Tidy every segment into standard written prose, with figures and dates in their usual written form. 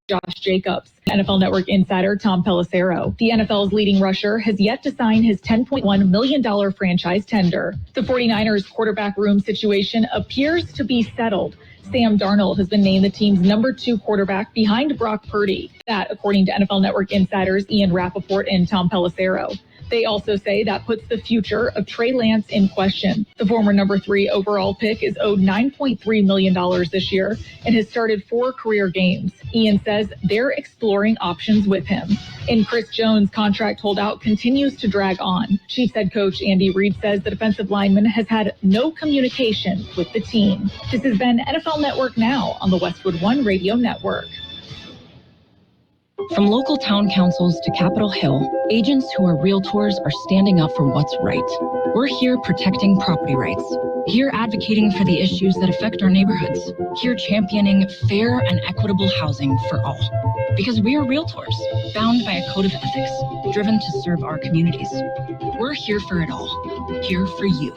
Josh Jacobs. NFL Network insider Tom Pelissero. The NFL's leading rusher has yet to sign his $10.1 million franchise tender. The 49ers quarterback room situation appears to be settled. Sam Darnold has been named the team's number 2 quarterback behind Brock Purdy. That, according to NFL Network insiders Ian Rappaport and Tom Pelissero. They also say that puts the future of Trey Lance in question. The former number 3 overall pick is owed $9.3 million this year and has started 4 career games. Ian says they're exploring options with him. And Chris Jones' contract holdout continues to drag on. Chiefs head coach Andy Reid says the defensive lineman has had no communication with the team. This has been NFL Network Now on the Westwood One Radio Network. From local town councils to Capitol Hill, agents who are realtors are standing up for what's right. We're here protecting property rights. Here advocating for the issues that affect our neighborhoods. Here championing fair and equitable housing for all. Because we are realtors, bound by a code of ethics, driven to serve our communities. We're here for it all. Here for you.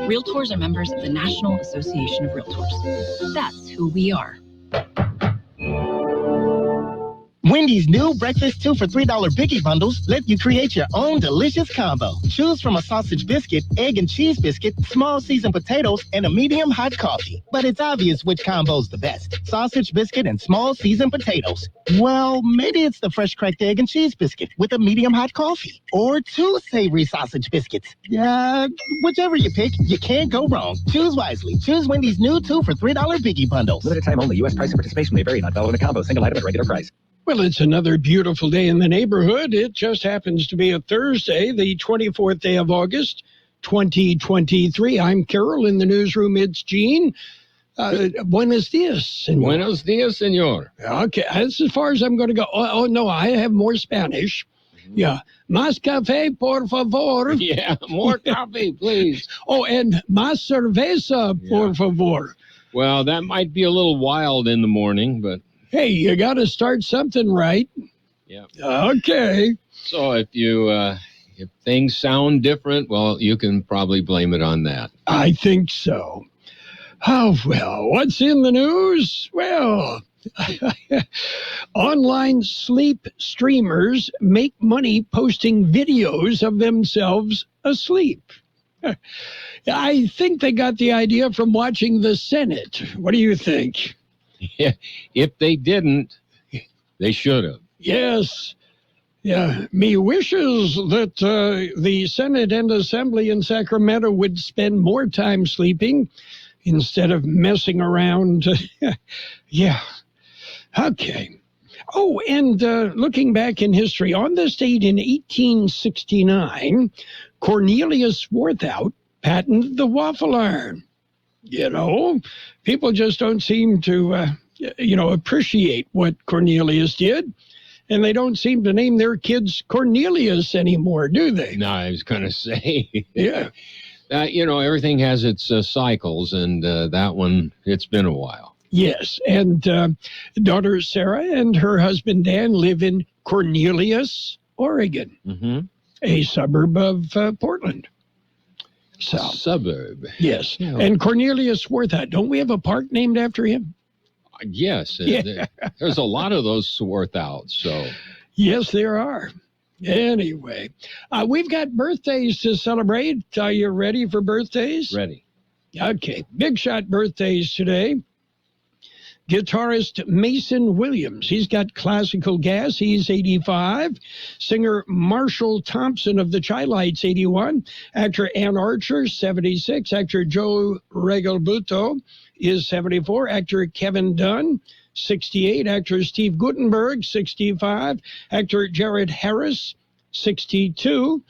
Realtors are members of the National Association of Realtors. That's who we are. Wendy's new breakfast 2 for $3 Biggie bundles let you create your own delicious combo. Choose from a sausage biscuit, egg and cheese biscuit, small seasoned potatoes, and a medium hot coffee. But it's obvious which combo's the best. Sausage biscuit and small seasoned potatoes. Well, maybe it's the fresh cracked egg and cheese biscuit with a medium hot coffee. Or 2 savory sausage biscuits. Whichever you pick, you can't go wrong. Choose wisely. Choose Wendy's new 2 for $3 Biggie bundles. Limited time only. U.S. price and participation may vary. Not valid in a combo. Single item at regular price. Well, it's another beautiful day in the neighborhood. It just happens to be a Thursday, the 24th day of August, 2023. I'm Carroll. In the newsroom, it's Gene. Buenos dias, senor. Buenos dias, senor. Okay, that's as far as I'm going to go. Oh, no, I have more Spanish. Yeah. Más café, por favor. Yeah, more coffee, please. Oh, and más cerveza, por favor. Well, that might be a little wild in the morning, but... Hey, you got to start something right. Yeah. Okay. So if things sound different, well, you can probably blame it on that. I think so. Oh, well, what's in the news? Well, online sleep streamers make money posting videos of themselves asleep. I think they got the idea from watching the Senate. What do you think? Yeah, if they didn't, they should have. Yes. Yeah. Me wishes that the Senate and Assembly in Sacramento would spend more time sleeping instead of messing around. Yeah. Okay. Oh, and looking back in history, on this date in 1869, Cornelius Swarthout patented the waffle iron. You know, people just don't seem to, appreciate what Cornelius did. And they don't seem to name their kids Cornelius anymore, do they? No, I was going to say. Yeah. Everything has its cycles, and that one, it's been a while. Yes. And daughter Sarah and her husband Dan live in Cornelius, Oregon, a suburb of Portland. Suburb. Yes. Yeah. And Cornelius Swarthout, don't we have a park named after him? Yes. Yeah. There's a lot of those Swarthouts. So. Yes, there are. Anyway, we've got birthdays to celebrate. Are you ready for birthdays? Ready. Okay. Big shot birthdays today. Guitarist Mason Williams, he's got classical gas, he's 85. Singer Marshall Thompson of the Chi-Lites, 81. Actor Ann Archer, 76. Actor Joe Regalbuto is 74. Actor Kevin Dunn, 68. Actor Steve Guttenberg, 65. Actor Jared Harris, 62.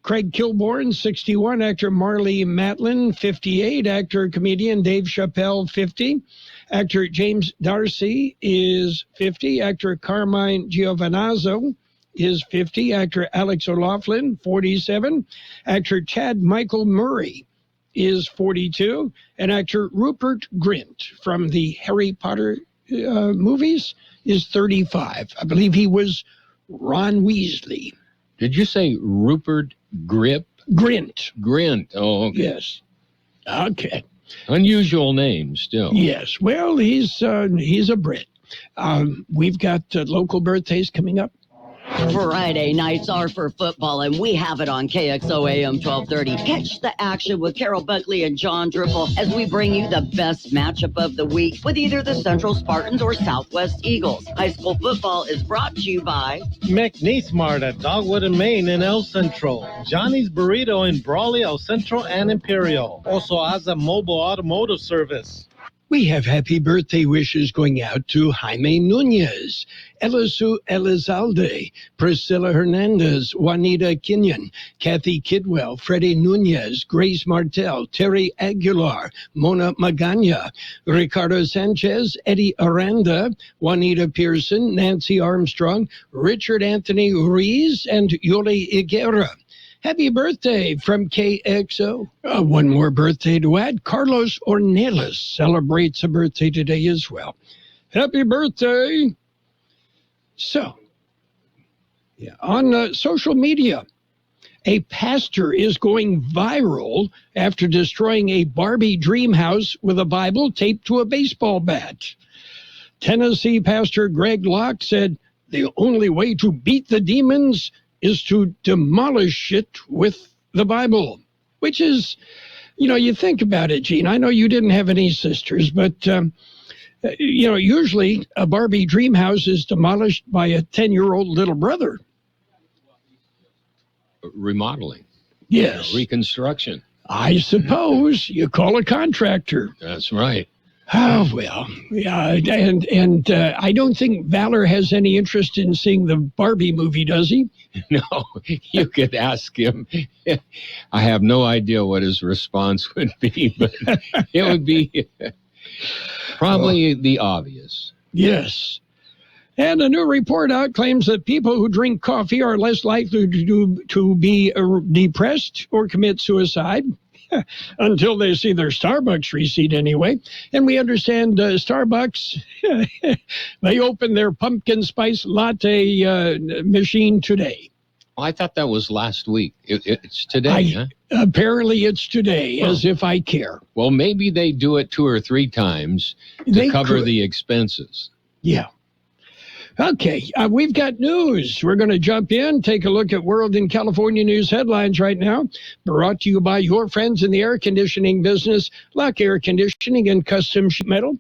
Craig Kilborn, 61. Actor Marlee Matlin, 58. Actor, comedian Dave Chappelle, 50. Actor James Darcy is 50. Actor Carmine Giovinazzo is 50. Actor Alex O'Loughlin, 47. Actor Chad Michael Murray is 42. And actor Rupert Grint from the Harry Potter movies is 35. I believe he was Ron Weasley. Did you say Rupert Grint? Grint. Oh, okay. Yes. Okay. Unusual name still. Yes. Well, he's a Brit. We've got local birthdays coming up. Friday nights are for football, and we have it on KXO AM 1230. Catch the action with Carroll, Buckley, and John Dripple as we bring you the best matchup of the week with either the Central Spartans or Southwest Eagles. High school football is brought to you by McNeesmart at Dogwood and Main in El Centro. Johnny's Burrito in Brawley, El Centro, and Imperial. Also, Aza Mobile Automotive Service. We have happy birthday wishes going out to Jaime Nunez, Elisu Elizalde, Priscilla Hernandez, Juanita Kenyon, Kathy Kidwell, Freddie Nunez, Grace Martel, Terry Aguilar, Mona Magana, Ricardo Sanchez, Eddie Aranda, Juanita Pearson, Nancy Armstrong, Richard Anthony Ruiz, and Yoli Higuera. Happy birthday from KXO. One more birthday to add. Carlos Ornelas celebrates a birthday today as well. Happy birthday. So, on social media, a pastor is going viral after destroying a Barbie dream house with a Bible taped to a baseball bat. Tennessee pastor Greg Locke said, "The only way to beat the demons is to demolish it with the Bible," which is, you think about it, Gene. I know you didn't have any sisters, but, usually a Barbie dream house is demolished by a 10-year-old little brother. Remodeling. Yes. Reconstruction. I suppose you call a contractor. That's right. Oh, well, yeah, and I don't think Valor has any interest in seeing the Barbie movie, does he? No, you could ask him. I have no idea what his response would be, but it would be probably the obvious. Yes. And a new report out claims that people who drink coffee are less likely to be depressed or commit suicide. Until they see their Starbucks receipt anyway. And we understand Starbucks, they opened their pumpkin spice latte machine today. Oh, I thought that was last week. It's today, huh? Apparently it's today, as if I care. Well, maybe they do it 2 or 3 times to cover the expenses. Yeah. Okay, we've got news. We're going to jump in, take a look at World and California news headlines right now. Brought to you by your friends in the air conditioning business, Lock Air Conditioning and Custom Sheet Metal,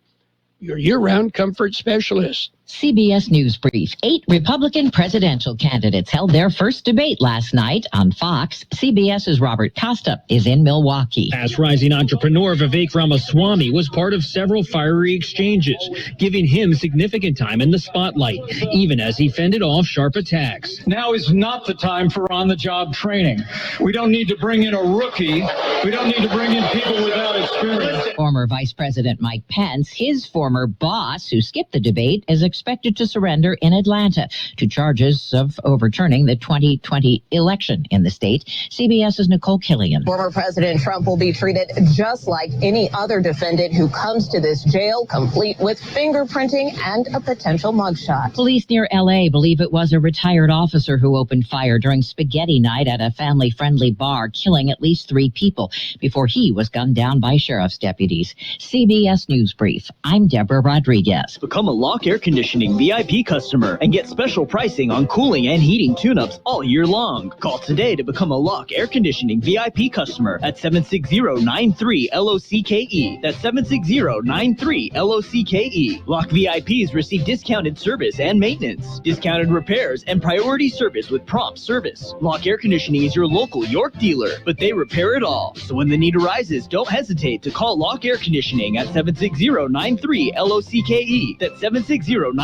your year-round comfort specialist. CBS News Brief. 8 Republican presidential candidates held their first debate last night on Fox. CBS's Robert Costa is in Milwaukee. Fast-rising entrepreneur Vivek Ramaswamy was part of several fiery exchanges, giving him significant time in the spotlight, even as he fended off sharp attacks. Now is not the time for on-the-job training. We don't need to bring in a rookie. We don't need to bring in people without experience. Former Vice President Mike Pence, his former boss, who skipped the debate, is expected to surrender in Atlanta to charges of overturning the 2020 election in the state. CBS's Nicole Killian. Former President Trump will be treated just like any other defendant who comes to this jail, complete with fingerprinting and a potential mugshot. Police near L.A. believe it was a retired officer who opened fire during spaghetti night at a family-friendly bar, killing at least 3 people before he was gunned down by sheriff's deputies. CBS News Brief. I'm Deborah Rodriguez. Become a Lock Air Conditioning VIP customer and get special pricing on cooling and heating tune-ups all year long. Call today to become a Lock Air Conditioning VIP customer at 760-93-LOCKE. That's 760-93-LOCKE. Lock VIPs receive discounted service and maintenance, discounted repairs, and priority service with prompt service. Lock Air Conditioning is your local York dealer, but they repair it all. So when the need arises, don't hesitate to call Lock Air Conditioning at 760-93-LOCKE. That's 760-93-LOCKE.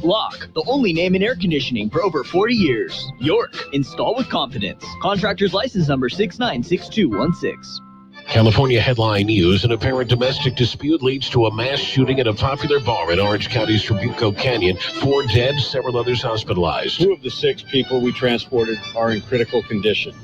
Lock, the only name in air conditioning for over 40 years. York, install with confidence. Contractor's license number 696216. California headline news: an apparent domestic dispute leads to a mass shooting at a popular bar in Orange County's Trabuco Canyon. 4 dead, several others hospitalized. 2 of the 6 people we transported are in critical condition.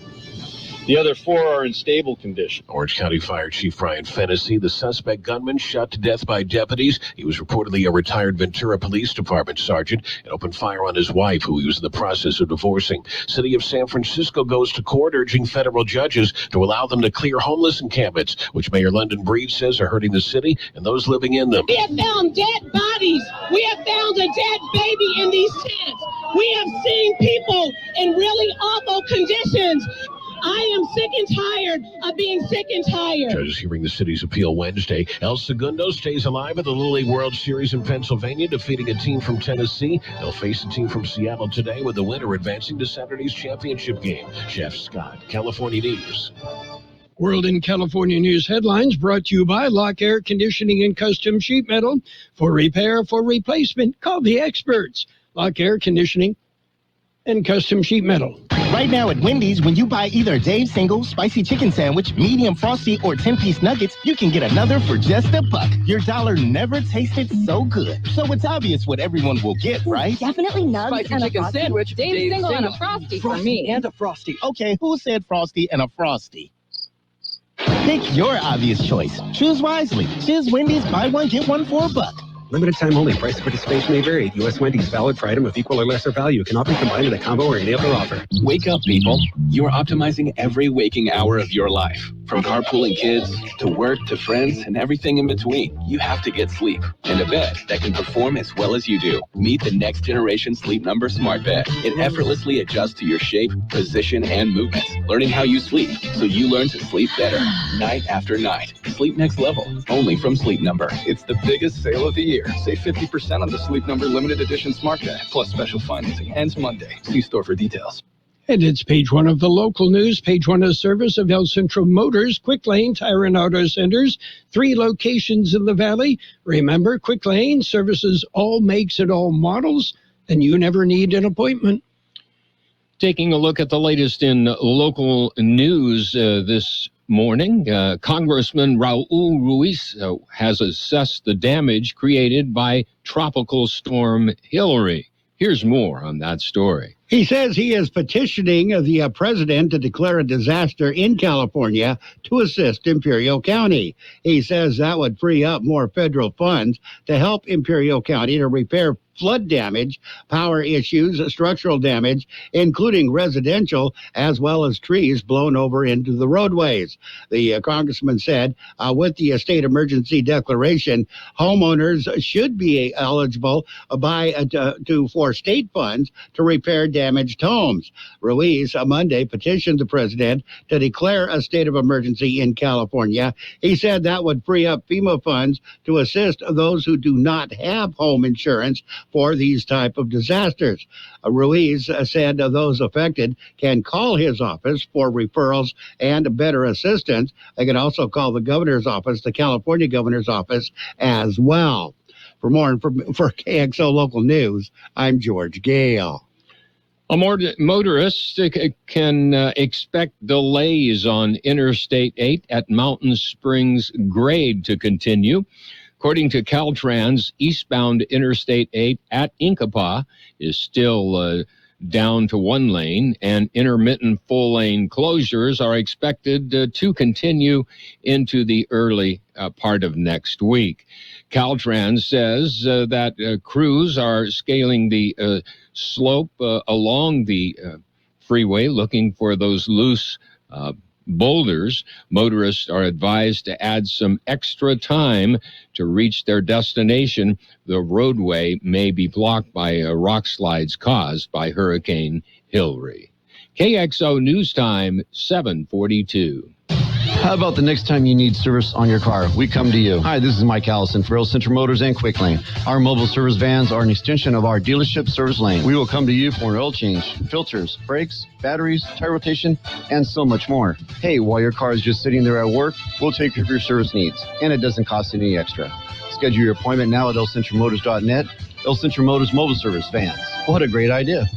The other 4 are in stable condition. Orange County Fire Chief Brian Fennessy, the suspect gunman shot to death by deputies. He was reportedly a retired Ventura Police Department sergeant and opened fire on his wife, who he was in the process of divorcing. City of San Francisco goes to court urging federal judges to allow them to clear homeless encampments, which Mayor London Breed says are hurting the city and those living in them. We have found dead bodies. We have found a dead baby in these tents. We have seen people in really awful conditions. I am sick and tired of being sick and tired. Judges hearing the city's appeal Wednesday. El Segundo stays alive at the Little League World Series in Pennsylvania, defeating a team from Tennessee. They'll face a team from Seattle today, with the winner advancing to Saturday's championship game. Jeff Scott, California News. World in California News headlines brought to you by Lock Air Conditioning and Custom Sheet Metal. For repair, for replacement, call the experts. Lock Air Conditioning and Custom Sheet Metal. Right now at Wendy's, when you buy either Dave's Single, Spicy Chicken Sandwich, Medium Frosty, or 10-piece nuggets, you can get another for just $1. Your dollar never tasted so good. So it's obvious what everyone will get, right? Definitely nugs Spicy and chicken a sandwich, Dave's Single and a Frosty for me. And a Frosty. Okay, who said Frosty and a Frosty? Pick your obvious choice. Choose wisely. Choose Wendy's, buy one, get one for $1. Limited time only. Price of participation may vary. U.S. Wendy's, valid for item of equal or lesser value. Cannot be combined with a combo or any other offer. Wake up, people. You are optimizing every waking hour of your life. From carpooling kids, to work, to friends, and everything in between. You have to get sleep. And a bed that can perform as well as you do. Meet the next generation Sleep Number Smart Bed. It effortlessly adjusts to your shape, position, and movements. Learning how you sleep, so you learn to sleep better. Night after night. Sleep next level. Only from Sleep Number. It's the biggest sale of the year. Save 50% on the Sleep Number limited edition Smart Bed, plus special financing. Ends Monday. See store for details. And it's page 1 of the local news, page 1 of service of El Centro Motors, Quick Lane Tire and Auto Centers, 3 locations in the valley. Remember, Quick Lane services all makes and all models, and you never need an appointment. Taking a look at the latest in local news this morning, Congressman Raul Ruiz has assessed the damage created by Tropical Storm Hillary. Here's more on that story. He says he is petitioning the president to declare a disaster in California to assist Imperial County. He says that would free up more federal funds to help Imperial County to repair flood damage, power issues, structural damage, including residential, as well as trees blown over into the roadways. The congressman said with the state emergency declaration, homeowners should be eligible for state funds to repair damaged homes. Ruiz Monday petitioned the president to declare a state of emergency in California. He said that would free up FEMA funds to assist those who do not have home insurance for these type of disasters. Ruiz said those affected can call his office for referrals and better assistance. They can also call the governor's office, the California governor's office, as well. For more for KXO Local News, I'm George Gale. A motorist can expect delays on Interstate 8 at Mountain Springs grade to continue. According to Caltrans, eastbound Interstate 8 at Inkapa is still down to 1 lane, and intermittent full-lane closures are expected to continue into the early part of next week. Caltrans says that crews are scaling the slope along the freeway, looking for those loose boulders. Motorists are advised to add some extra time to reach their destination. The roadway may be blocked by rock slides caused by Hurricane Hillary. KXO News Time, 7:42. How about the next time you need service on your car? We come to you. Hi, this is Mike Allison for Real Central Motors and Quick Lane. Our mobile service vans are an extension of our dealership service lane. We will come to you for an oil change, filters, brakes, batteries, tire rotation, and so much more. Hey, while your car is just sitting there at work, we'll take care of your service needs, and it doesn't cost any extra. Schedule your appointment now at elcentralmotors.net. El Centro Motors Mobile Service Vans. What a great idea.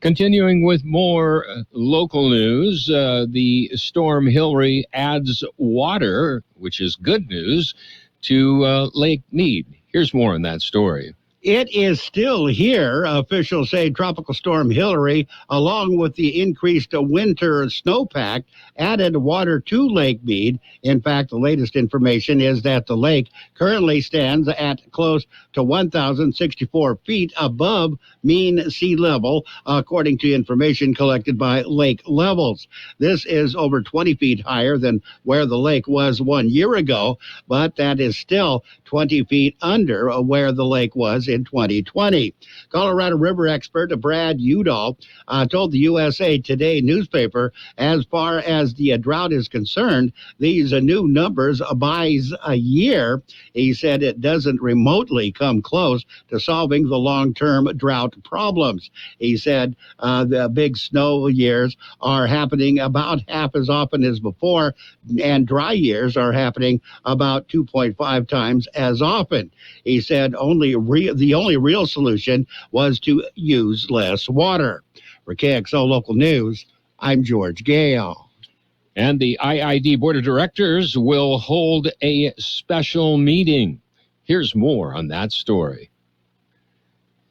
Continuing with more local news, the storm Hillary adds water, which is good news, to Lake Mead. Here's more on that story. It is still here. Officials say Tropical Storm Hillary, along with the increased winter snowpack, added water to Lake Mead. In fact, the latest information is that the lake currently stands at close to 1,064 feet above mean sea level, according to information collected by Lake Levels. This is over 20 feet higher than where the lake was 1 year ago, but that is still 20 feet under where the lake was in 2020. Colorado River expert Brad Udall told the USA Today newspaper, as far as the drought is concerned, these new numbers buys a year. He said it doesn't remotely come close to solving the long-term drought problems. He said the big snow years are happening about half as often as before, and dry years are happening about 2.5 times as often. He said the only real solution was to use less water. For KXO Local News, I'm George Gale. And the IID Board of Directors will hold a special meeting. Here's more on that story.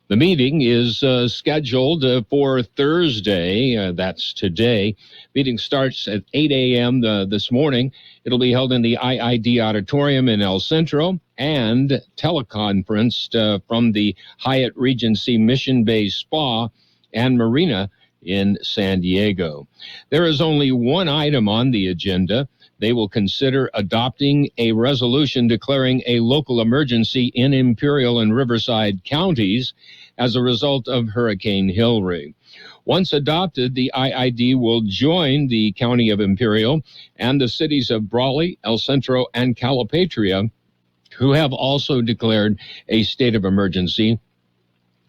The meeting is scheduled for Thursday. That's today. Meeting starts at 8 a.m. This morning. It'll be held in the IID Auditorium in El Centro and teleconferenced from the Hyatt Regency Mission Bay Spa and Marina in San Diego. There is only one item on the agenda. They will consider adopting a resolution declaring a local emergency in Imperial and Riverside counties as a result of Hurricane Hilary. Once adopted, the IID will join the County of Imperial and the cities of Brawley, El Centro, and Calipatria, who have also declared a state of emergency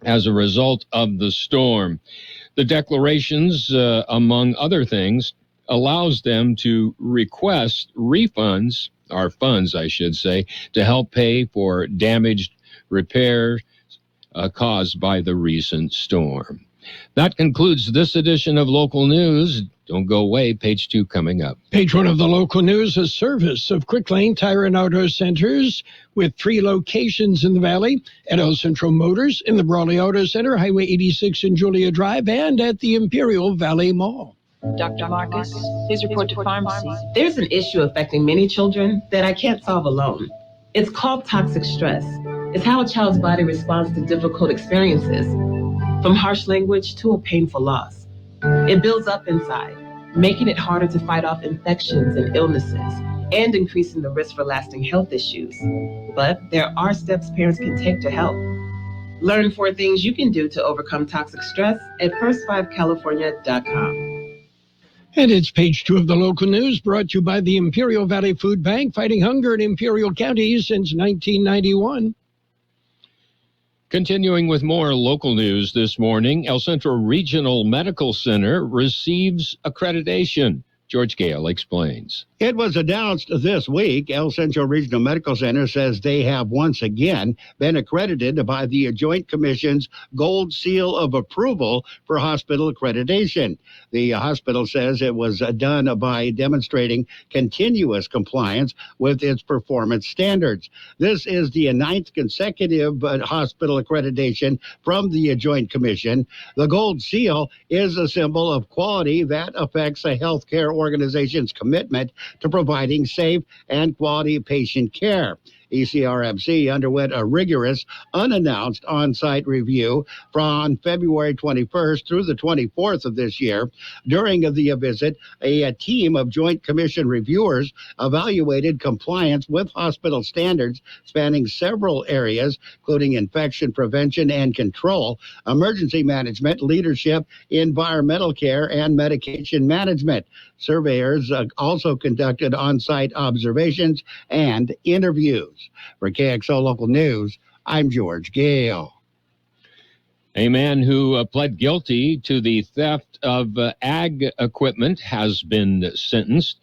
as a result of the storm. The declarations, among other things, allows them to request refunds, or funds, I should say, to help pay for damaged repairs caused by the recent storm. That concludes this edition of Local News. Don't go away. Page 2 coming up. Page 1 of the local news, a service of Quick Lane Tire and Auto Centers with 3 locations in the Valley, at El Centro Motors, in the Brawley Auto Center, Highway 86 and Julia Drive, and at the Imperial Valley Mall. Dr. Marcus, please report to pharmacy. There's an issue affecting many children that I can't solve alone. It's called toxic stress. It's how a child's body responds to difficult experiences, from harsh language to a painful loss. It builds up inside, making it harder to fight off infections and illnesses, and increasing the risk for lasting health issues. But there are steps parents can take to help. Learn 4 things you can do to overcome toxic stress at first5california.com. And it's page 2 of the local news, brought to you by the Imperial Valley Food Bank, fighting hunger in Imperial County since 1991. Continuing with more local news this morning, El Centro Regional Medical Center receives accreditation. George Gale explains. It was announced this week. El Centro Regional Medical Center says they have once again been accredited by the Joint Commission's Gold Seal of Approval for hospital accreditation. The hospital says it was done by demonstrating continuous compliance with its performance standards. This is the 9th consecutive hospital accreditation from the Joint Commission. The Gold Seal is a symbol of quality that affects a healthcare organization's commitment to providing safe and quality patient care. ECRMC underwent a rigorous, unannounced on-site review from February 21st through the 24th of this year. During the visit, a team of Joint Commission reviewers evaluated compliance with hospital standards spanning several areas, including infection prevention and control, emergency management, leadership, environmental care, and medication management. Surveyors also conducted on-site observations and interviews. For KXO Local News, I'm George Gale. A man who pled guilty to the theft of ag equipment has been sentenced.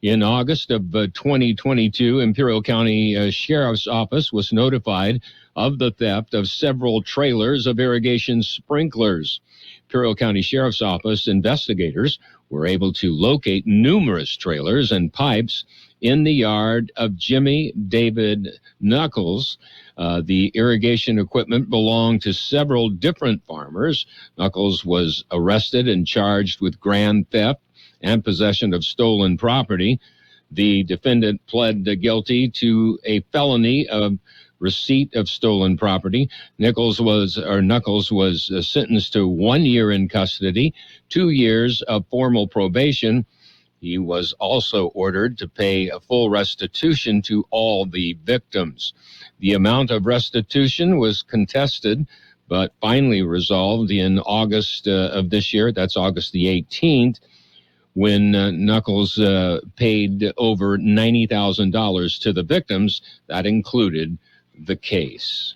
In August of 2022, Imperial County Sheriff's Office was notified of the theft of several trailers of irrigation sprinklers. Imperial County Sheriff's Office investigators were able to locate numerous trailers and pipes in the yard of Jimmy David Knuckles. The irrigation equipment belonged to several different farmers. Knuckles was arrested and charged with grand theft and possession of stolen property. The defendant pled guilty to a felony of receipt of stolen property. Knuckles was sentenced to 1 year in custody, 2 years of formal probation. He was also ordered to pay a full restitution to all the victims. The amount of restitution was contested, but finally resolved in August of this year. That's August the 18th, when Knuckles paid over $90,000 to the victims. That included the case.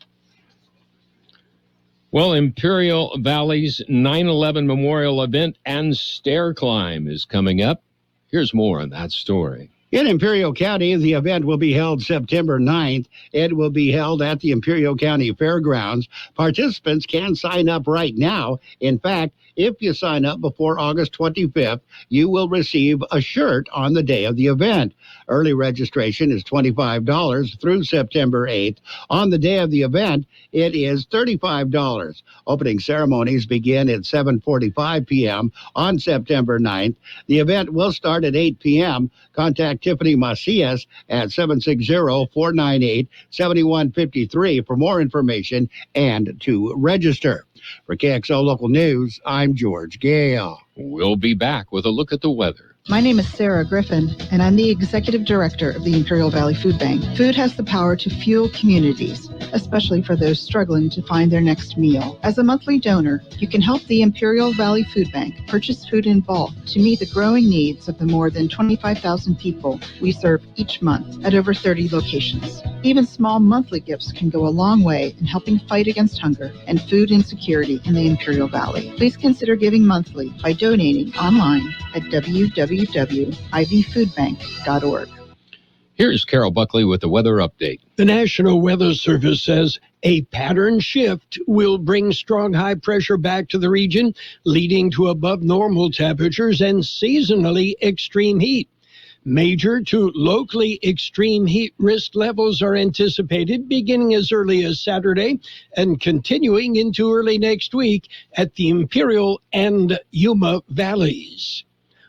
Well, Imperial Valley's 9/11 Memorial Event and Stair Climb is coming up. Here's more on that story. In Imperial County, the event will be held September 9th. It will be held at the Imperial County Fairgrounds. Participants can sign up right now. In fact, if you sign up before August 25th, you will receive a shirt on the day of the event. Early registration is $25 through September 8th. On the day of the event, it is $35. Opening ceremonies begin at 7:45 p.m. on September 9th. The event will start at 8 p.m. Contact Tiffany Macias at 760-498-7153 for more information and to register. For KXO Local News, I'm George Gale. We'll be back with a look at the weather. My name is Sarah Griffin, and I'm the Executive Director of the Imperial Valley Food Bank. Food has the power to fuel communities, especially for those struggling to find their next meal. As a monthly donor, you can help the Imperial Valley Food Bank purchase food in bulk to meet the growing needs of the more than 25,000 people we serve each month at over 30 locations. Even small monthly gifts can go a long way in helping fight against hunger and food insecurity in the Imperial Valley. Please consider giving monthly by donating online at www.ivfoodbank.org. Here's Carroll Buckley with the weather update. The National Weather Service says a pattern shift will bring strong high pressure back to the region, leading to above normal temperatures and seasonally extreme heat. Major to locally extreme heat risk levels are anticipated beginning as early as Saturday and continuing into early next week at the Imperial and Yuma valleys.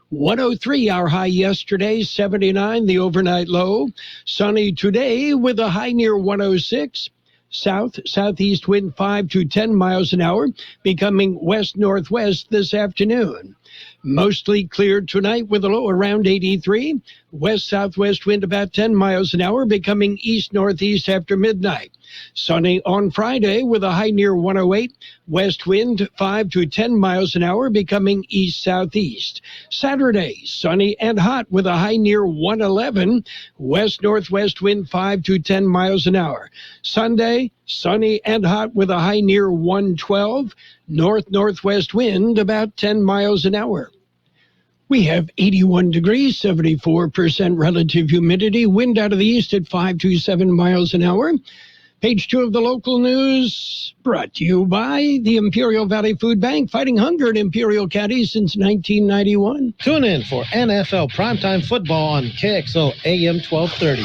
103 our high yesterday, 79 the overnight low. Sunny today with a high near 106. Southeast wind 5 to 10 miles an hour, becoming west-northwest this afternoon. Mostly clear tonight with a low around 83. West-southwest wind about 10 miles an hour, becoming east-northeast after midnight. Sunny on Friday with a high near 108. West wind 5 to 10 miles an hour, becoming east-southeast. Saturday, sunny and hot with a high near 111. West-northwest wind 5 to 10 miles an hour. Sunday, sunny and hot with a high near 112. North-northwest wind about 10 miles an hour. We have 81 degrees, 74% relative humidity, wind out of the east at 5 to 7 miles an hour. Page 2 of the local news, brought to you by the Imperial Valley Food Bank, fighting hunger in Imperial County since 1991. Tune in for NFL primetime football on KXO AM 1230.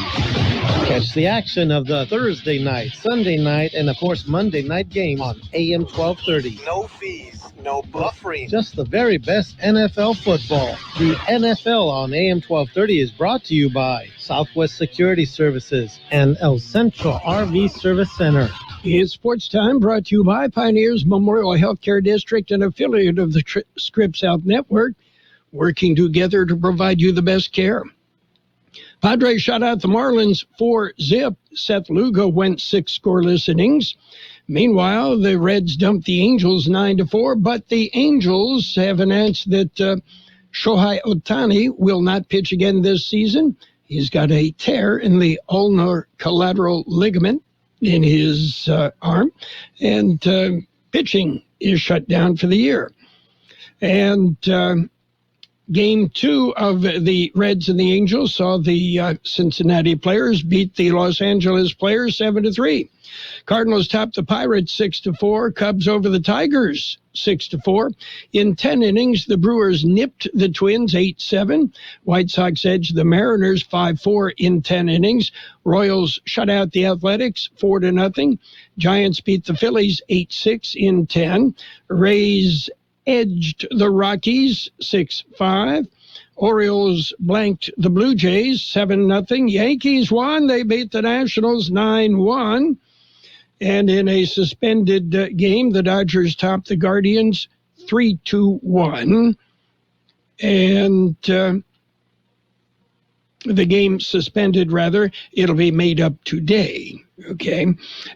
Catch the action of the Thursday night, Sunday night, and of course Monday night game on AM 1230. No fees, no buffering. Just the very best NFL football. The NFL on AM 1230 is brought to you by Southwest Security Services and El Centro RV Service Center. It's sports time, brought to you by Pioneers Memorial Healthcare District, an affiliate of the Scripps Health Network, working together to provide you the best care. Padres shut out the Marlins 4-0. Seth Lugo went 6 scoreless innings. Meanwhile, the Reds dumped the Angels 9-4, but the Angels have announced that Shohei Ohtani will not pitch again this season. He's got a tear in the ulnar collateral ligament in his arm, and pitching is shut down for the year. And Game 2 of the Reds and the Angels saw the Cincinnati players beat the Los Angeles players 7-3. Cardinals topped the Pirates 6-4. Cubs over the Tigers 6-4. In 10 innings, the Brewers nipped the Twins 8-7. White Sox edged the Mariners 5-4 in 10 innings. Royals shut out the Athletics 4-0. Giants beat the Phillies 8-6 in 10. Rays edged the Rockies 6-5. Orioles blanked the Blue Jays 7-0. Yankees won. They beat the Nationals 9-1. And in a suspended game, the Dodgers topped the Guardians 3-1. And the game suspended, rather. It'll be made up today. Okay.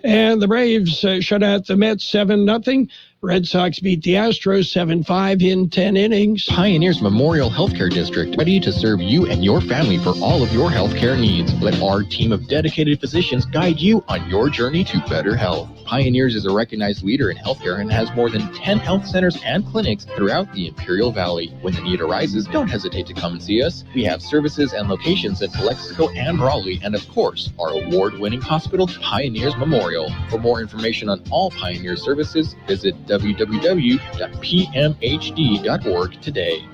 And the Braves shut out the Mets 7-0. Red Sox beat the Astros 7-5 in 10 innings. Pioneers Memorial Healthcare District, ready to serve you and your family for all of your healthcare needs. Let our team of dedicated physicians guide you on your journey to better health. Pioneers is a recognized leader in healthcare and has more than 10 health centers and clinics throughout the Imperial Valley. When the need arises, don't hesitate to come and see us. We have services and locations in Calexico and Raleigh, and of course, our award-winning hospital, Pioneers Memorial. For more information on all Pioneer services, visit www.pmhd.org today.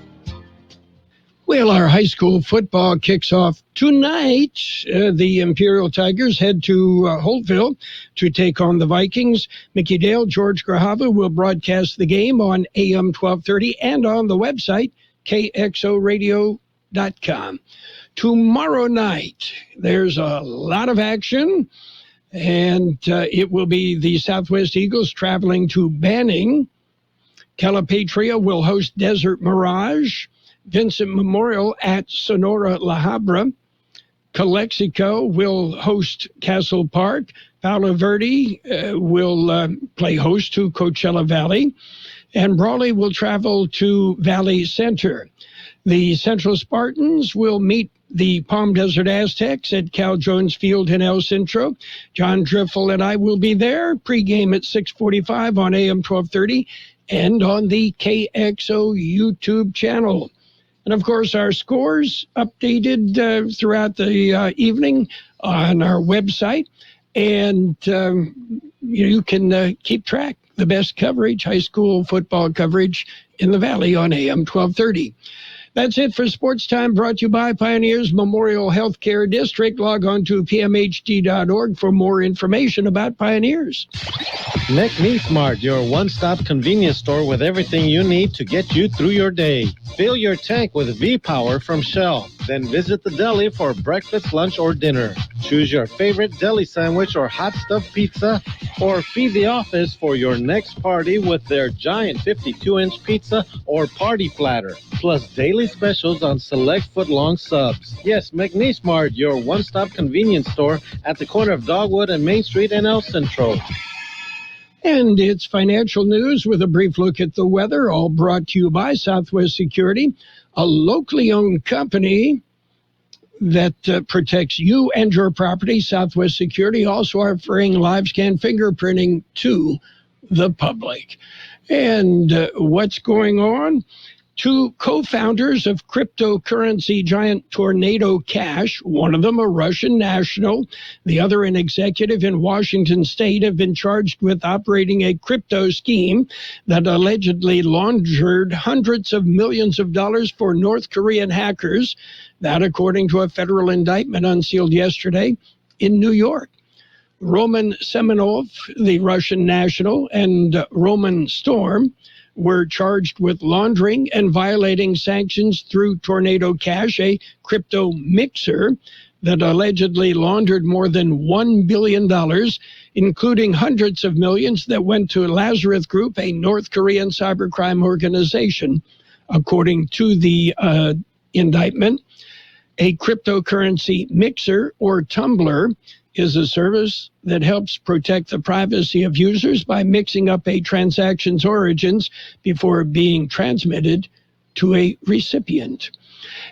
Well, our high school football kicks off tonight. The Imperial Tigers head to Holtville to take on the Vikings. Mickey Dale, George Grahava will broadcast the game on AM 1230 and on the website, kxoradio.com. Tomorrow night, there's a lot of action, and it will be the Southwest Eagles traveling to Banning. Calipatria will host Desert Mirage. Vincent Memorial at Sonora La Habra. Calexico will host Castle Park. Palo Verde will play host to Coachella Valley. And Brawley will travel to Valley Center. The Central Spartans will meet the Palm Desert Aztecs at Cal Jones Field in El Centro. John Driffel and I will be there. Pregame at 6:45 on AM 1230 and on the KXO YouTube channel. And, of course, our scores updated throughout the evening on our website. And you can keep track the best coverage, high school football coverage in the Valley on AM 1230. That's it for Sports Time, brought to you by Pioneers Memorial Healthcare District. Log on to pmhd.org for more information about Pioneers. McNeesmart, your one-stop convenience store with everything you need to get you through your day. Fill your tank with V-Power from Shell. Then visit the deli for breakfast, lunch, or dinner. Choose your favorite deli sandwich or hot stuffed pizza, or feed the office for your next party with their giant 52-inch pizza or party platter. Plus daily specials on select foot-long subs. Yes, McNeesmart, your one-stop convenience store at the corner of Dogwood and Main Street in El Centro. And it's financial news with a brief look at the weather, all brought to you by Southwest Security, a locally owned company that protects you and your property. Southwest Security also offering live scan fingerprinting to the public. And what's going on? Two co-founders of cryptocurrency giant Tornado Cash, one of them a Russian national, the other an executive in Washington state, have been charged with operating a crypto scheme that allegedly laundered hundreds of millions of dollars for North Korean hackers. That, according to a federal indictment unsealed yesterday in New York. Roman Semenov, the Russian national, and Roman Storm were charged with laundering and violating sanctions through Tornado Cash, a crypto mixer that allegedly laundered more than $1 billion, including hundreds of millions that went to Lazarus Group, a North Korean cybercrime organization. According to the indictment, a cryptocurrency mixer, or tumbler, is a service that helps protect the privacy of users by mixing up a transaction's origins before being transmitted to a recipient.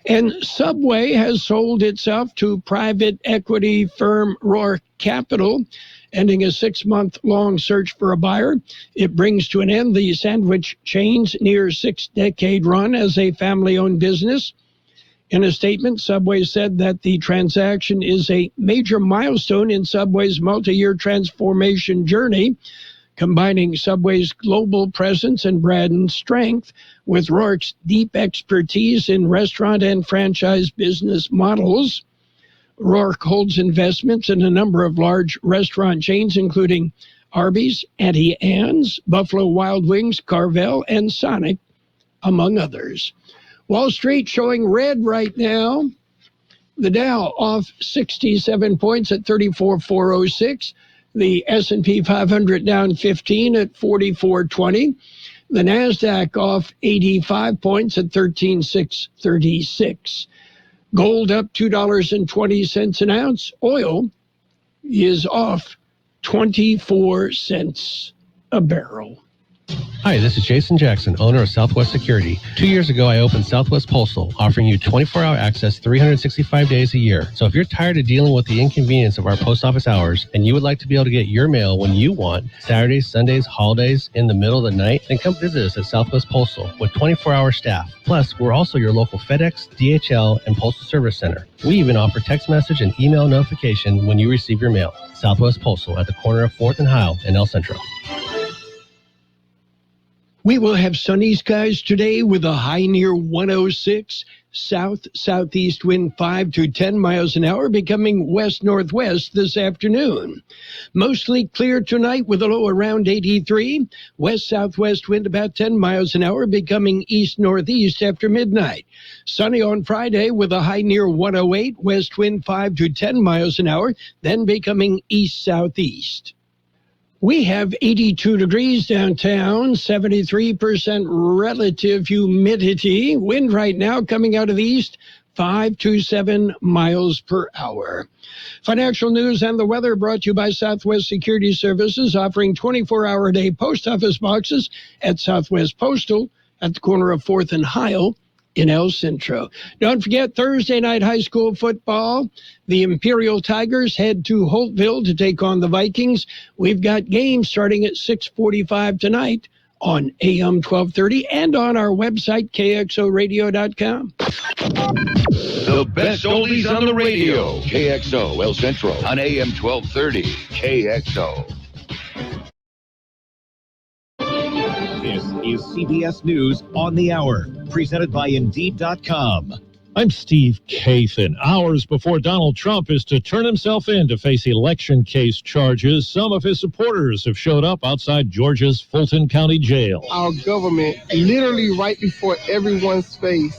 And Subway has sold itself to private equity firm Roark Capital, ending a 6-month-long search for a buyer. It brings to an end the sandwich chain's near 6-decade run as a family-owned business. In a statement, Subway said that the transaction is a major milestone in Subway's multi-year transformation journey, combining Subway's global presence and brand strength with Rourke's deep expertise in restaurant and franchise business models. Rourke holds investments in a number of large restaurant chains, including Arby's, Auntie Anne's, Buffalo Wild Wings, Carvel, and Sonic, among others. Wall Street showing red right now. The Dow off 67 points at 34,406. The S&P 500 down 15 at 4420. The NASDAQ off 85 points at 13,636. Gold up $2.20 an ounce. Oil is off 24 cents a barrel. Hi, this is Jason Jackson, owner of Southwest Security. 2 years ago, I opened Southwest Postal, offering you 24-hour access 365 days a year. So if you're tired of dealing with the inconvenience of our post office hours and you would like to be able to get your mail when you want, Saturdays, Sundays, holidays, in the middle of the night, then come visit us at Southwest Postal with 24-hour staff. Plus, we're also your local FedEx, DHL, and Postal Service Center. We even offer text message and email notification when you receive your mail. Southwest Postal at the corner of 4th and Heil in El Centro. We will have sunny skies today with a high near 106, south-southeast wind 5 to 10 miles an hour, becoming west-northwest this afternoon. Mostly clear tonight with a low around 83, west-southwest wind about 10 miles an hour, becoming east-northeast after midnight. Sunny on Friday with a high near 108, west wind 5 to 10 miles an hour, then becoming east-southeast. We have 82 degrees downtown, 73% relative humidity. Wind right now coming out of the east, 5 to 7 miles per hour. Financial news and the weather brought to you by Southwest Security Services, offering 24-hour-a-day post office boxes at Southwest Postal at the corner of 4th and Heil in El Centro. Don't forget Thursday night high school football. The Imperial Tigers head to Holtville to take on the Vikings. We've got games starting at 6:45 tonight on AM 1230 and on our website, kxoradio.com. The best oldies on the radio. KXO El Centro on AM 1230. KXO. This is CBS News on the Hour, presented by Indeed.com. I'm Steve Kathan. Hours before Donald Trump is to turn himself in to face election case charges, some of his supporters have showed up outside Georgia's Fulton County Jail. Our government, literally right before everyone's face,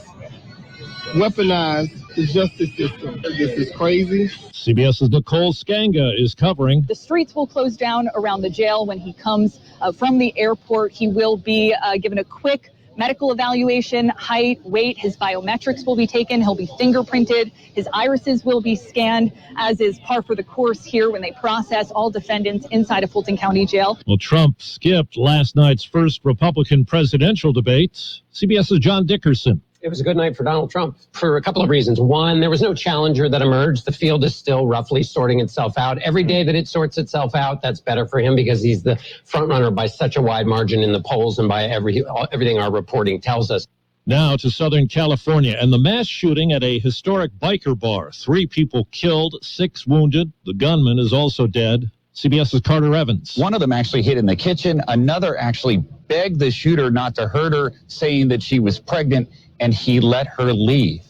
weaponized the justice system. This is crazy. CBS's Nicole Skanga is covering. The streets will close down around the jail when he comes from the airport. He will be given a quick medical evaluation, height, weight. His biometrics will be taken. He'll be fingerprinted. His irises will be scanned, as is par for the course here when they process all defendants inside of Fulton County Jail. Well, Trump skipped last night's first Republican presidential debate. CBS's John Dickerson. It was a good night for Donald Trump for a couple of reasons. One, there was no challenger that emerged. The field is still roughly sorting itself out. Every day that it sorts itself out, that's better for him because he's the front runner by such a wide margin in the polls and by everything our reporting tells us. Now to Southern California and the mass shooting at a historic biker bar. 3 people killed, 6 wounded. The gunman is also dead. CBS's Carter Evans. One of them actually hid in the kitchen. Another actually begged the shooter not to hurt her, saying that she was pregnant, and he let her leave.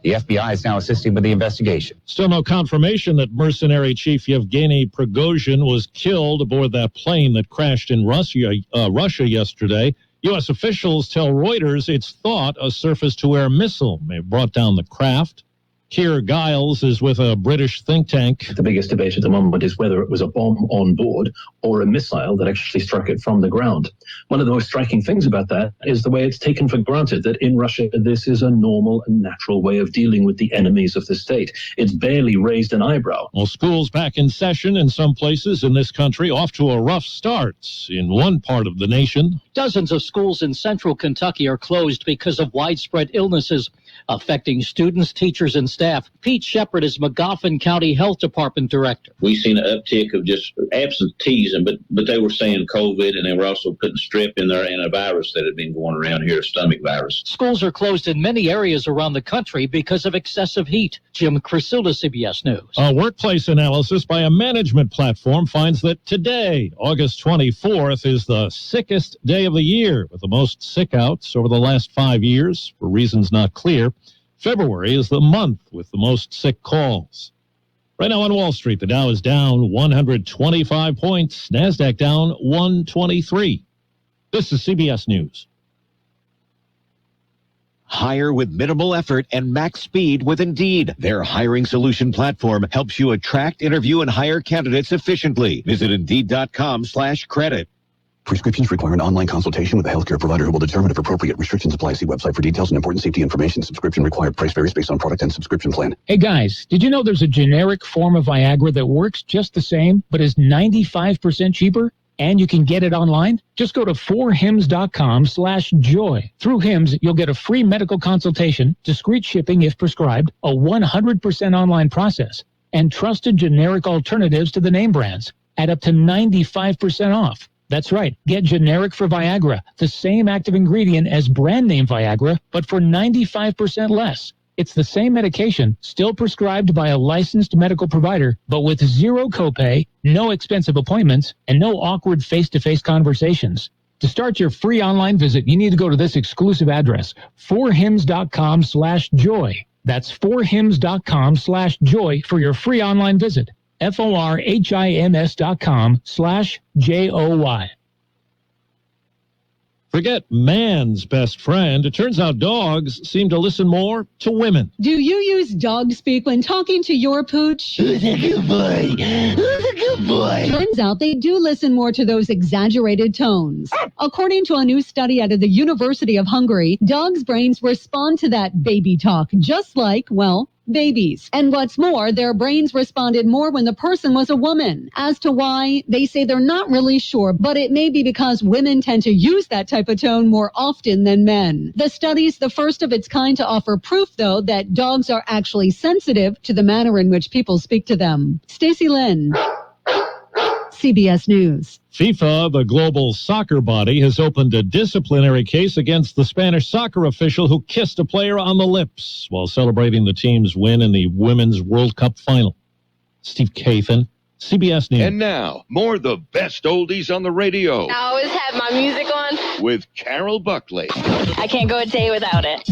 The FBI is now assisting with the investigation. Still no confirmation that mercenary chief Yevgeny Prigozhin was killed aboard that plane that crashed in Russia yesterday. U.S. officials tell Reuters it's thought a surface-to-air missile may have brought down the craft. Keir Giles is with a British think tank. The biggest debate at the moment is whether it was a bomb on board or a missile that actually struck it from the ground. One of the most striking things about that is the way it's taken for granted that in Russia, this is a normal and natural way of dealing with the enemies of the state. It's barely raised an eyebrow. Well, schools back in session in some places in this country, off to a rough start in one part of the nation. Dozens of schools in central Kentucky are closed because of widespread illnesses. affecting students, teachers, and staff. Pete Shepard is Magoffin County Health Department Director. We've seen an uptick of just absenteeism, but they were saying COVID, and they were also putting strep in there and a virus that had been going around here, a stomach virus. Schools are closed in many areas around the country because of excessive heat. Jim Crisula, CBS News. A workplace analysis by a management platform finds that today, August 24th, is the sickest day of the year, with the most sick outs over the last 5 years. For reasons not clear, February is the month with the most sick calls. Right now on Wall Street, the Dow is down 125 points, NASDAQ down 123. This is CBS News. Hire with minimal effort and max speed with Indeed. Their hiring solution platform helps you attract, interview, and hire candidates efficiently. Visit Indeed.com/credit. Prescriptions require an online consultation with a healthcare provider who will determine if appropriate. Restrictions apply. See website for details and important safety information. Subscription required. Price varies based on product and subscription plan. Hey guys, did you know there's a generic form of Viagra that works just the same, but is 95% cheaper? And you can get it online? Just go to 4hims.com/joy. Through Hims, you'll get a free medical consultation, discreet shipping if prescribed, a 100% online process, and trusted generic alternatives to the name brands at up to 95% off. That's right. Get generic for Viagra, the same active ingredient as brand name Viagra, but for 95% less. It's the same medication, still prescribed by a licensed medical provider, but with zero copay, no expensive appointments, and no awkward face-to-face conversations. To start your free online visit, you need to go to this exclusive address, 4hims.com/joy. That's 4hims.com/joy for your free online visit. FORHIMS.com/JOY. Forget man's best friend. It turns out dogs seem to listen more to women. Do you use dog speak when talking to your pooch? Who's a good boy? Who's a good boy? Turns out they do listen more to those exaggerated tones. According to a new study out of the University of Hungary, dogs' brains respond to that baby talk just like, well, babies. And what's more, their brains responded more when the person was a woman. As to why, they say they're not really sure, but it may be because women tend to use that type of tone more often than men. The study's the first of its kind to offer proof, though, that dogs are actually sensitive to the manner in which people speak to them. Stacey Lynn, CBS News. FIFA, the global soccer body, has opened a disciplinary case against the Spanish soccer official who kissed a player on the lips while celebrating the team's win in the Women's World Cup final. Steve Kathan, CBS News. And now, more of the best oldies on the radio. I always have my music on With Carroll Buckley. I can't go a day without it.